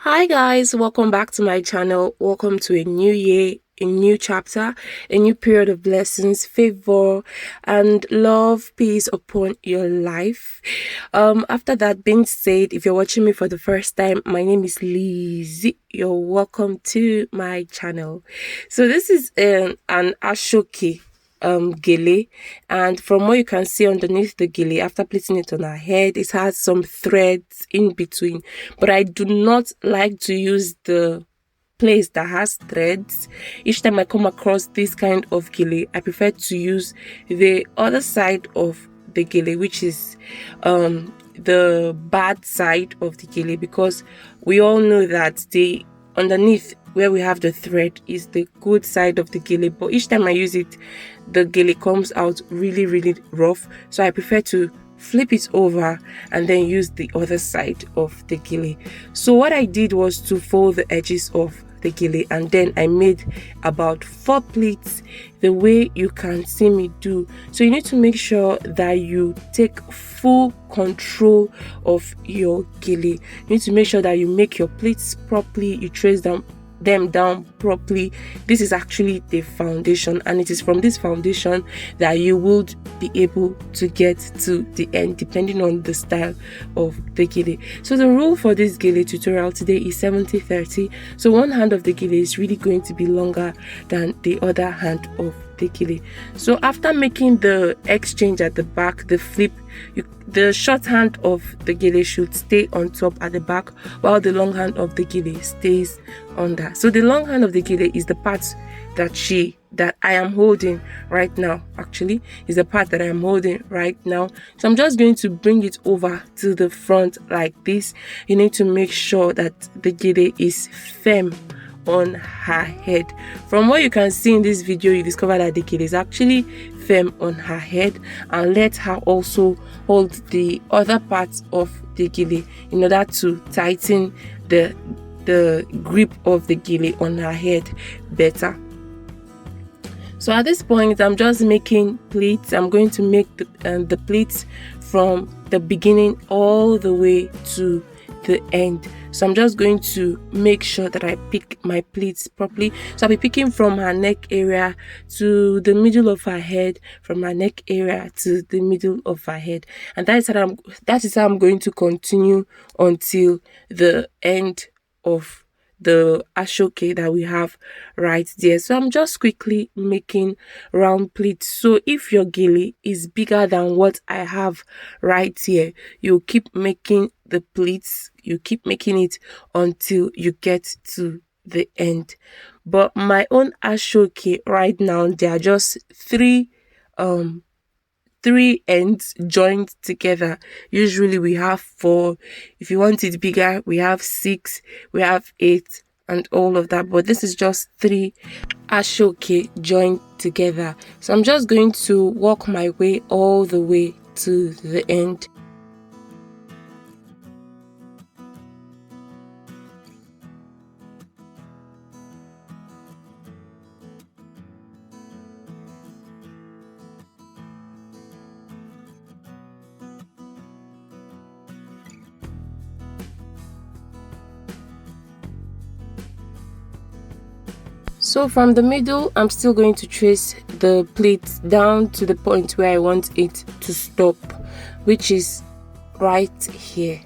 Hi guys, welcome back to my channel. Welcome to a new year, a new chapter, a new period of blessings, favor, and love, peace upon your life. After that being said, if you're watching me for the first time, my name is Lizzie. You're welcome to my channel. So this is an aso'oke gele, and from what you can see underneath the gele, after placing it on her head, it has some threads in between, but I do not like to use the place that has threads. Each time I come across this kind of gele, I prefer to use the other side of the gele, which is the bad side of the gele, because we all know that the underneath where we have the thread is the good side of the gele, but each time I use it, the gele comes out really rough, so I prefer to flip it over and then use the other side of the gele. So what I did was to fold the edges of the gele, and then I made about 4 pleats the way you can see me do. So you need to make sure that you take full control of your gele. You need to make sure that you make your pleats properly, you trace them down properly. This is actually the foundation, and it is from this foundation that you would be able to get to the end, depending on the style of the gele. So the rule for this gele tutorial today is 70-30. So one hand of the gele is really going to be longer than the other hand of the gele. So after making the exchange at the back, the flip, the short hand of the gele should stay on top at the back, while the long hand of the gele stays under. So the long hand of the gele is the part that I am holding right now. Actually, is the part that I am holding right now. So I'm just going to bring it over to the front like this. You need to make sure that the gele is firm on her head. From what you can see in this video, you discover that the gele is actually firm on her head, and let her also hold the other parts of the gele in order to tighten the grip of the gele on her head better. So at this point, I'm just making pleats. I'm going to make the pleats from the beginning all the way to the end. So I'm just going to make sure that I pick my pleats properly. So I'll be picking from her neck area to the middle of her head, from her neck area to the middle of her head, and that is how I'm going to continue until the end of the aso'oke that we have right there. So I'm just quickly making round pleats. So if your gele is bigger than what I have right here, you keep making the pleats, you keep making it until you get to the end. But my own aso'oke right now, there are just three ends joined together. Usually we have 4. If you want it bigger, we have 6, we have 8, and all of that, but this is just 3 aso'oke joined together. So I'm just going to walk my way all the way to the end. So from the middle, I'm still going to trace the pleat down to the point where I want it to stop, which is right here.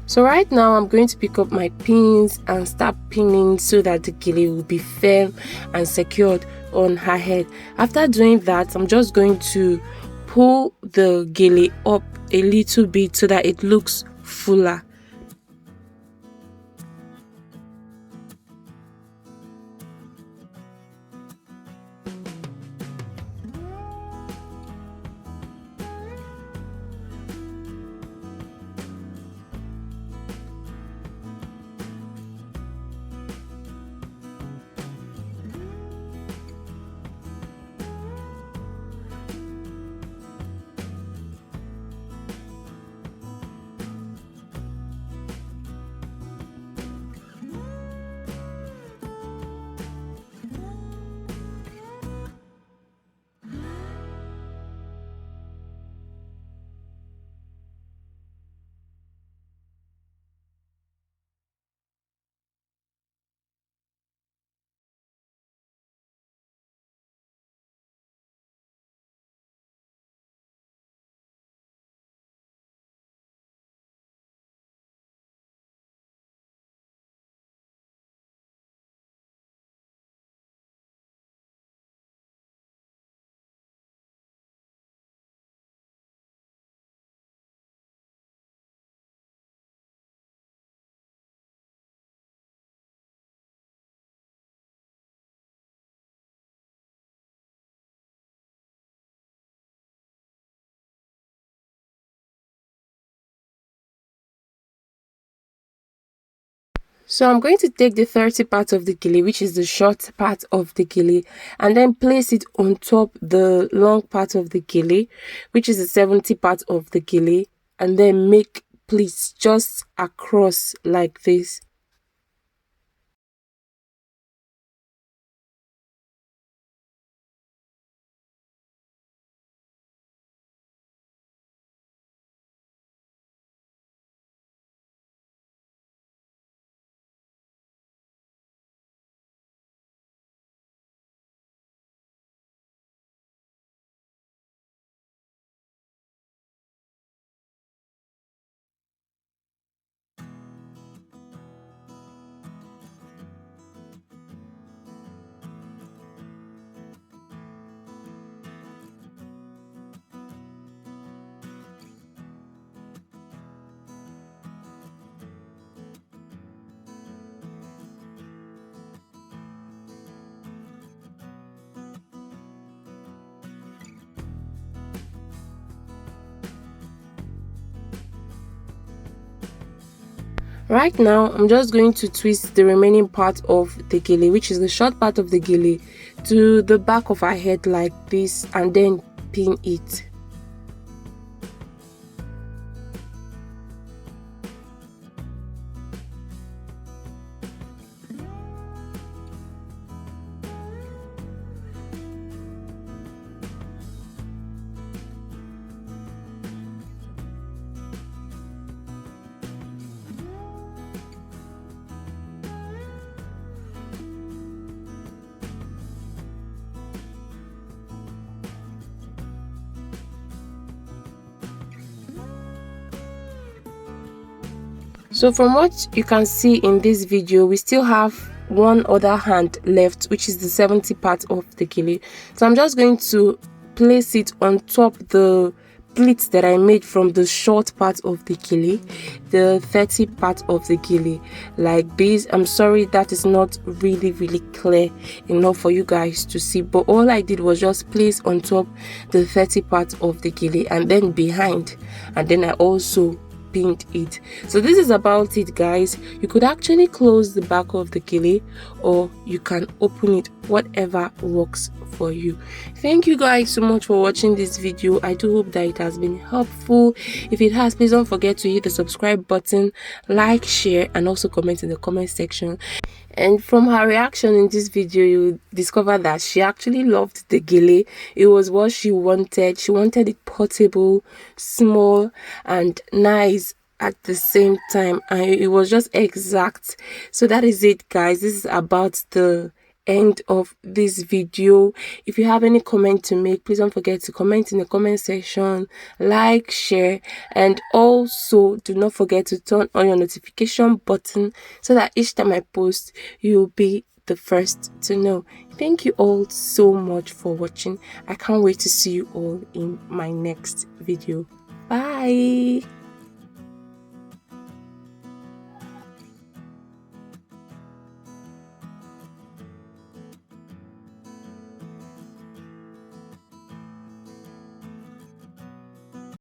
So right now I'm going to pick up my pins and start pinning so that the gele will be firm and secured on her head. After doing that, I'm just going to pull the gele up a little bit so that it looks fuller. So I'm going to take the 30 part of the gele, which is the short part of the gele, and then place it on top the long part of the gele, which is the 70 part of the gele, and then make pleats just across like this. Right now, I'm just going to twist the remaining part of the gele, which is the short part of the gele, to the back of our head like this, and then pin it. So from what you can see in this video, we still have one other hand left, which is the 70 part of the gele. So I'm just going to place it on top the pleats that I made from the short part of the gele, the 30 part of the gele, like this. I'm sorry that is not really clear enough for you guys to see, but all I did was just place on top the 30 part of the gele and then behind, and then I also pinned it. So this is about it, guys. You could actually close the back of the gele, or you can open it, whatever works for you. Thank you guys so much for watching this video. I do hope that it has been helpful. If it has, please don't forget to hit the subscribe button, like, share, and also comment in the comment section. And from her reaction in this video, you discover that she actually loved the gele. It was what she wanted. She wanted it portable, small, and nice at the same time, and it was just exact. So that is it, guys. This is about the end of this video. If you have any comment to make, please don't forget to comment in the comment section, like, share, and also do not forget to turn on your notification button so that each time I post, you'll be the first to know. Thank you all so much for watching. I can't wait to see you all in my next video. Bye.